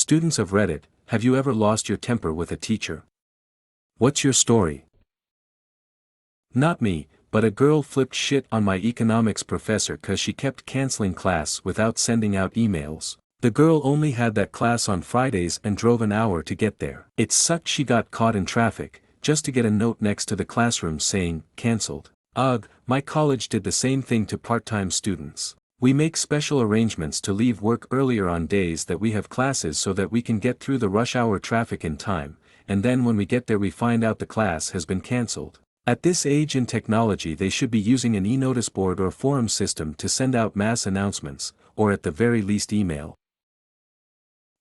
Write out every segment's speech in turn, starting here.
Students of Reddit, have you ever lost your temper with a teacher? What's your story? Not me, but a girl flipped shit on my economics professor cause she kept canceling class without sending out emails. The girl only had that class on Fridays and drove an hour to get there. It sucked she got caught in traffic, just to get a note next to the classroom saying, cancelled. Ugh, my college did the same thing to part-time students. We make special arrangements to leave work earlier on days that we have classes so that we can get through the rush hour traffic in time, and then when we get there we find out the class has been cancelled. At this age in technology they should be using an e-notice board or forum system to send out mass announcements, or at the very least email.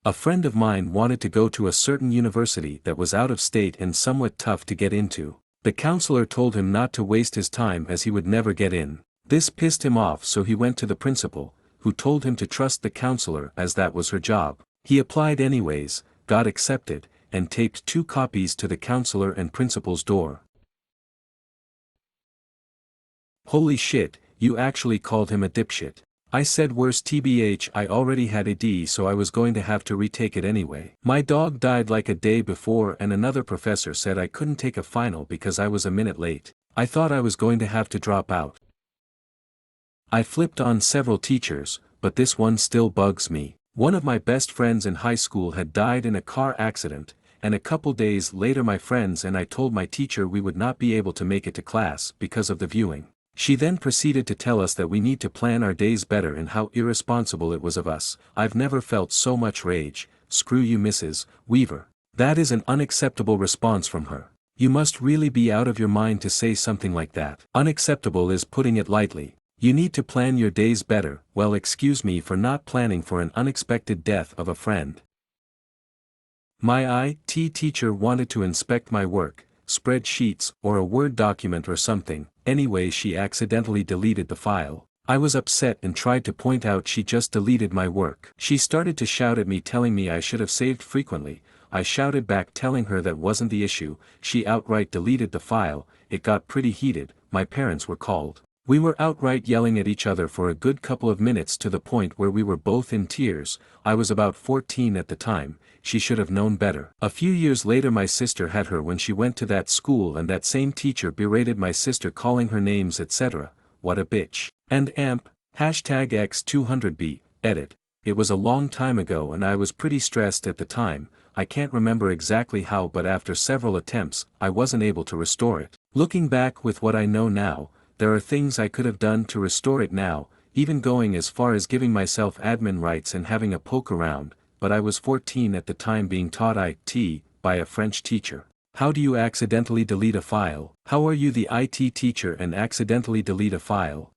A friend of mine wanted to go to a certain university that was out of state and somewhat tough to get into. The counselor told him not to waste his time as he would never get in. This pissed him off, so he went to the principal, who told him to trust the counselor as that was her job. He applied anyways, got accepted, and taped 2 copies to the counselor and principal's door. Holy shit, you actually called him a dipshit. I said worse tbh, I already had a D so I was going to have to retake it anyway. My dog died like a day before and another professor said I couldn't take a final because I was a minute late. I thought I was going to have to drop out. I flipped on several teachers, but this one still bugs me. One of my best friends in high school had died in a car accident, and a couple days later my friends and I told my teacher we would not be able to make it to class because of the viewing. She then proceeded to tell us that we need to plan our days better and how irresponsible it was of us. I've never felt so much rage. Screw you, Mrs. Weaver. That is an unacceptable response from her. You must really be out of your mind to say something like that. Unacceptable is putting it lightly. You need to plan your days better. Well, excuse me for not planning for an unexpected death of a friend. My IT teacher wanted to inspect my work, spreadsheets, or a Word document or something. Anyway, she accidentally deleted the file. I was upset and tried to point out she just deleted my work. She started to shout at me telling me I should have saved frequently. I shouted back telling her that wasn't the issue. She outright deleted the file. It got pretty heated. My parents were called. We were outright yelling at each other for a good couple of minutes to the point where we were both in tears. I was about 14 at the time. She should have known better. A few years later my sister had her when she went to that school and that same teacher berated my sister calling her names etc. What a bitch. And amp, #X200B, edit. It was a long time ago and I was pretty stressed at the time. I can't remember exactly how, but after several attempts, I wasn't able to restore it. Looking back with what I know now, there are things I could have done to restore it now, even going as far as giving myself admin rights and having a poke around, but I was 14 at the time being taught IT by a French teacher. How do you accidentally delete a file? How are you the IT teacher and accidentally delete a file?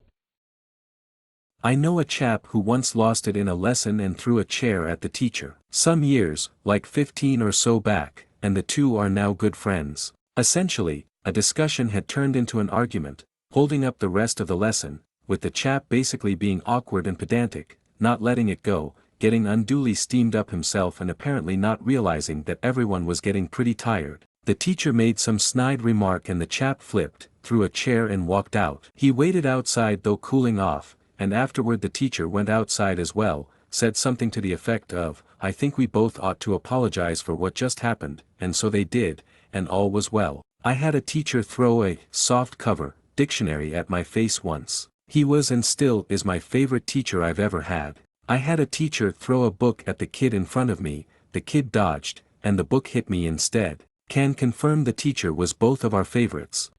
I know a chap who once lost it in a lesson and threw a chair at the teacher. Some years, like 15 or so back, and the two are now good friends. Essentially, a discussion had turned into an argument, holding up the rest of the lesson, with the chap basically being awkward and pedantic, not letting it go, getting unduly steamed up himself and apparently not realizing that everyone was getting pretty tired. The teacher made some snide remark and the chap flipped, threw a chair and walked out. He waited outside though cooling off, and afterward the teacher went outside as well, said something to the effect of, I think we both ought to apologize for what just happened, and so they did, and all was well. I had a teacher throw a soft cover dictionary at my face once. He was and still is my favorite teacher I've ever had. I had a teacher throw a book at the kid in front of me, the kid dodged, and the book hit me instead. Can confirm the teacher was both of our favorites.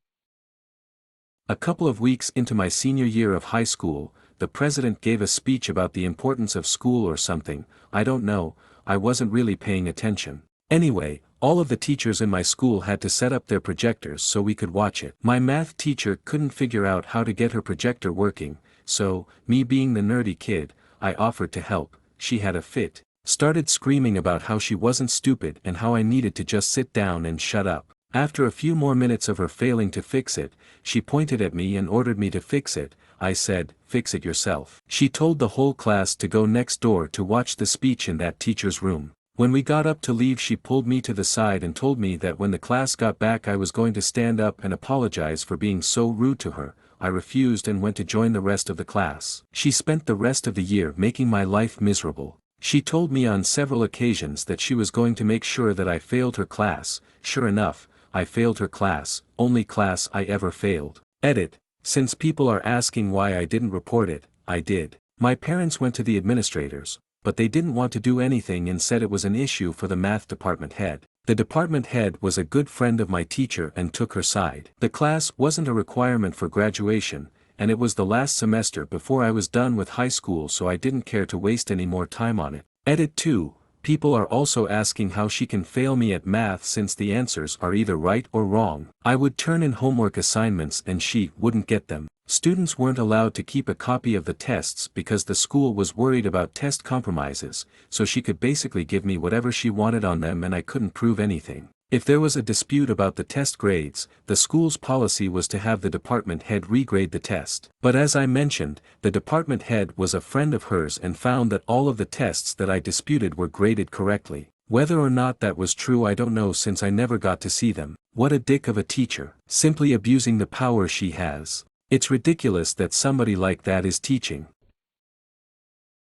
A couple of weeks into my senior year of high school, the president gave a speech about the importance of school or something, I don't know, I wasn't really paying attention. Anyway, all of the teachers in my school had to set up their projectors so we could watch it. My math teacher couldn't figure out how to get her projector working, so, me being the nerdy kid, I offered to help. She had a fit, started screaming about how she wasn't stupid and how I needed to just sit down and shut up. After a few more minutes of her failing to fix it, she pointed at me and ordered me to fix it. I said, fix it yourself. She told the whole class to go next door to watch the speech in that teacher's room. When we got up to leave she pulled me to the side and told me that when the class got back I was going to stand up and apologize for being so rude to her. I refused and went to join the rest of the class. She spent the rest of the year making my life miserable. She told me on several occasions that she was going to make sure that I failed her class. Sure enough, I failed her class, only class I ever failed. Edit. Since people are asking why I didn't report it, I did. My parents went to the administrators, but they didn't want to do anything and said it was an issue for the math department head. The department head was a good friend of my teacher and took her side. The class wasn't a requirement for graduation, and it was the last semester before I was done with high school, so I didn't care to waste any more time on it. Edit 2. People are also asking how she can fail me at math since the answers are either right or wrong. I would turn in homework assignments and she wouldn't get them. Students weren't allowed to keep a copy of the tests because the school was worried about test compromises, so she could basically give me whatever she wanted on them and I couldn't prove anything. If there was a dispute about the test grades, the school's policy was to have the department head regrade the test. But as I mentioned, the department head was a friend of hers and found that all of the tests that I disputed were graded correctly. Whether or not that was true I don't know since I never got to see them. What a dick of a teacher. Simply abusing the power she has. It's ridiculous that somebody like that is teaching.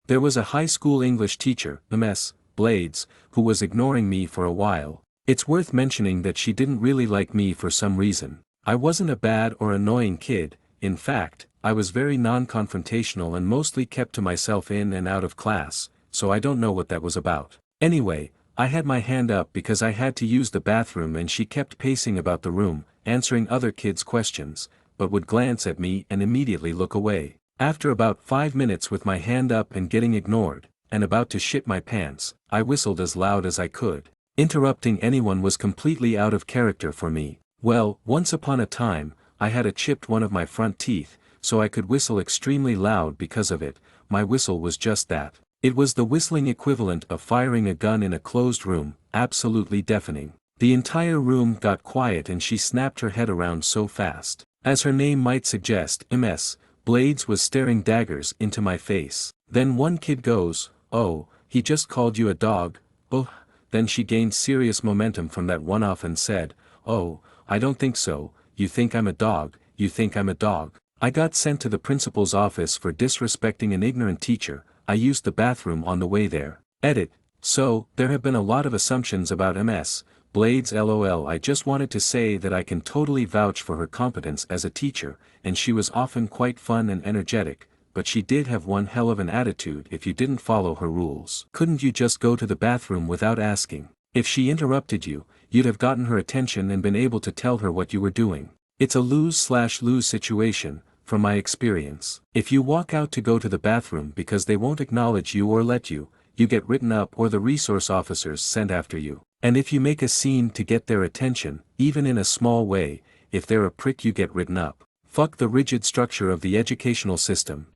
There was a high school English teacher, Ms. Blades, who was ignoring me for a while. It's worth mentioning that she didn't really like me for some reason. I wasn't a bad or annoying kid. In fact, I was very non-confrontational and mostly kept to myself in and out of class, so I don't know what that was about. Anyway, I had my hand up because I had to use the bathroom and she kept pacing about the room, answering other kids' questions, but would glance at me and immediately look away. After about 5 minutes with my hand up and getting ignored, and about to shit my pants, I whistled as loud as I could. Interrupting anyone was completely out of character for me. Well, once upon a time, I had chipped one of my front teeth, so I could whistle extremely loud because of it. My whistle was just that. It was the whistling equivalent of firing a gun in a closed room, absolutely deafening. The entire room got quiet and she snapped her head around so fast. As her name might suggest, Ms. Blades was staring daggers into my face. Then one kid goes, "Oh, he just called you a dog." Oh. Then she gained serious momentum from that one-off and said, "Oh, I don't think so. You think I'm a dog, you think I'm a dog." I got sent to the principal's office for disrespecting an ignorant teacher. I used the bathroom on the way there. Edit. So, there have been a lot of assumptions about Ms. Blades lol. I just wanted to say that I can totally vouch for her competence as a teacher, and she was often quite fun and energetic, but she did have one hell of an attitude if you didn't follow her rules. Couldn't you just go to the bathroom without asking? If she interrupted you, you'd have gotten her attention and been able to tell her what you were doing. It's a lose/lose situation, from my experience. If you walk out to go to the bathroom because they won't acknowledge you or let you, you get written up or the resource officers sent after you. And if you make a scene to get their attention, even in a small way, if they're a prick you get written up. Fuck the rigid structure of the educational system.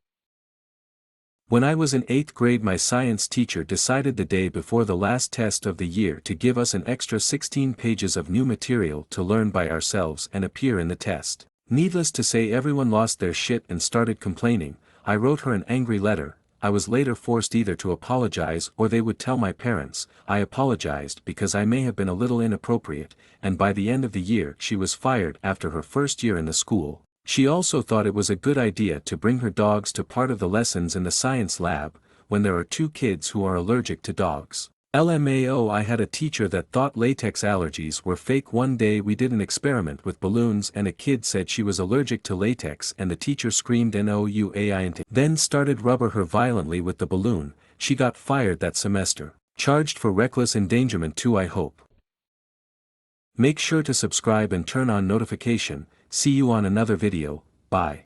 When I was in 8th grade, my science teacher decided the day before the last test of the year to give us an extra 16 pages of new material to learn by ourselves and appear in the test. Needless to say, everyone lost their shit and started complaining. I wrote her an angry letter. I was later forced either to apologize or they would tell my parents. I apologized because I may have been a little inappropriate, and by the end of the year she was fired after her first year in the school. She also thought it was a good idea to bring her dogs to part of the lessons in the science lab, when there are 2 kids who are allergic to dogs. LMAO, I had a teacher that thought latex allergies were fake. One day we did an experiment with balloons and a kid said she was allergic to latex and the teacher screamed "NOUAINT," then started rubber her violently with the balloon. She got fired that semester. Charged for reckless endangerment too, I hope. Make sure to subscribe and turn on notification. See you on another video. Bye.